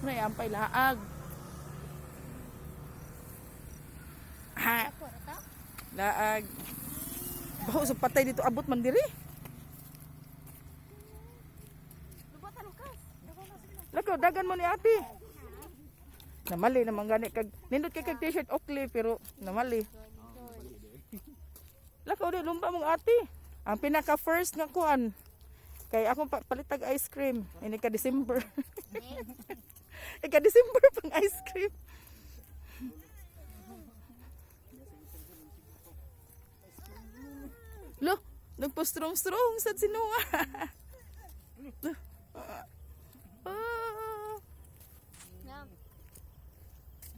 na yampay laag. Ha. Laag. Baho sa patay dito abot man diri. Lako dagan mo ni ate. Namali naman gani kag nindot kay kag t-shirt Oakley pero namali. Lako di lumba mong ate. Ang pinaka first nga kuan kay akong palitag ice cream ini ka December. Ika December pang ice cream. Lo, nagpo-strong sad si Noah.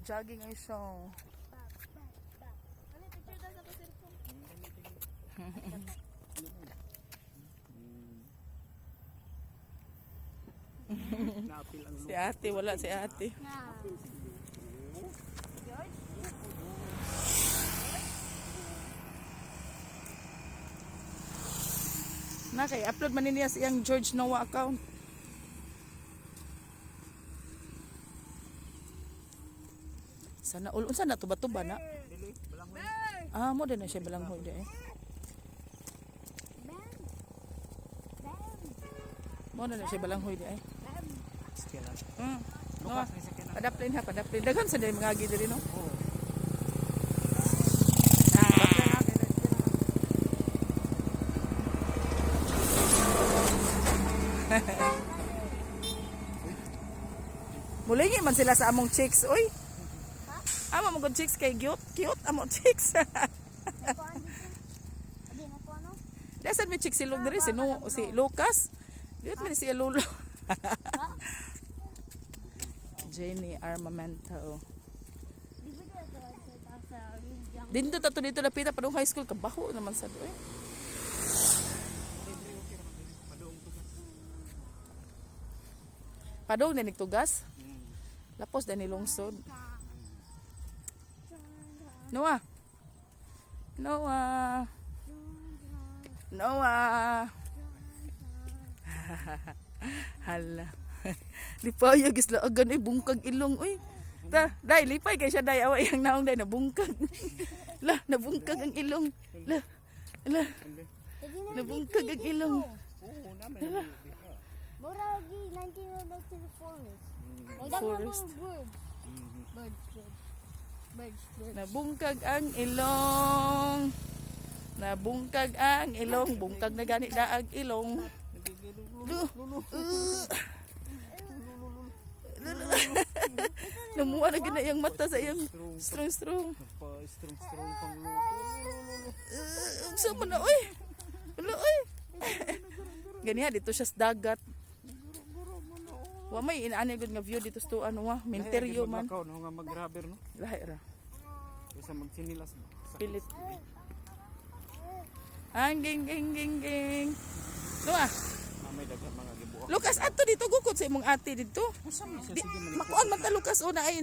Jogging ay siya. Si ate, wala si ate. Na kay upload man niya siyang George Noah account. Sana unsa na tuba-tuba na. Ah, mo din na siya balanghoy di eh. Mo na siya balanghoy di eh. No, padaplin ha, padaplin. Daghan sa day mga agi diri no. Mulingi man sila sa among chicks, oy. Amo mo gud chicks kay cute amo chicks. Dasan mi chicks si Lug diri si Lucas. Diot man si Lolo. Jenny Armamento. Dito tato dito lapita padung high school kabaho naman sad oy. Padung na nigtugas. Lapos na nilungsod. Noah. Noah. Noah. Hala. Lipay gisla agan ay bungkag ilong oy. Ta, dai lipay kay siya dai away ang naong dai nabungkag. La, nabungkag ang ilong. La. Nabungkag ang ilong. Hala. Mura lagi 19 back to the forest. Forest. Birds. Nabungkag ang ilong. Nabungkag ang ilong. Bungkag na gani daag ilong. Namuha na gina yung mata sa iyang strong. Strong pang Sa man na, oy. Wala, oy. Ganiha, dito siya sa dagat. Wa may inaani gud nga view dito sa ano wa, minteryo man. Lakaw no nga mag-rubber no. Lahi ra. Isa magsinilas mo. Pilit. Ang ging. Noah, May daghang mga gibuak. Lucas adto dito gukod sa imong ate dito. Di, makuan man ta Lucas o naay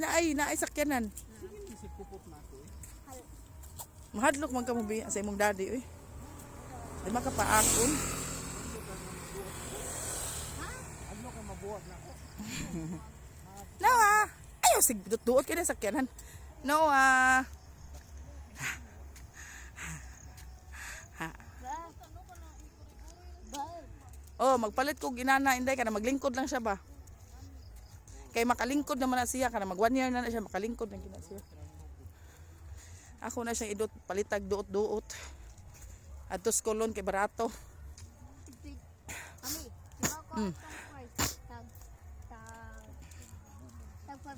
sakyanan. Sige kupot na ako eh. Mahadlok man ka mo bi sa imong daddy oy. Di makapaakon. Ano ka mabuhat na ako? Noah, ayo sig duot kay na sakyanan. Noah. Oh, magpalit ko ginana inday kana maglingkod lang siya ba? Kay makalingkod naman na siya kana mag 1 year na siya makalingkod na gina siya. Ako na siyang idot palitag duot. Adtos kolon kay barato. Ami, diba ko ang price? Tag $500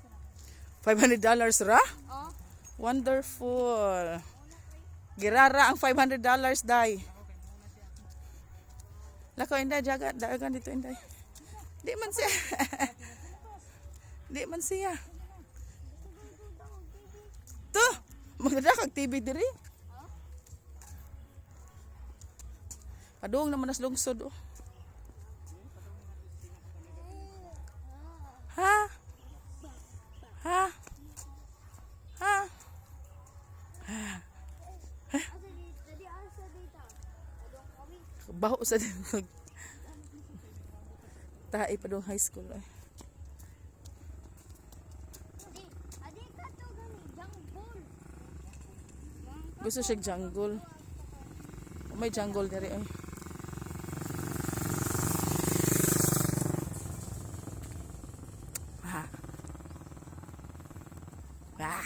ra. $500 ra? Oh, Wonderful. Girara ang $500 day. Lako inday dagan dito inday. Di man siya. Di man siya. To, maganda kag TV diri. Padung naman nas lungsod oh. Ha? Baho sa dito. Tae pa dong high school eh. Gusto siya jungle. May jungle diri ay. Ah. Ah.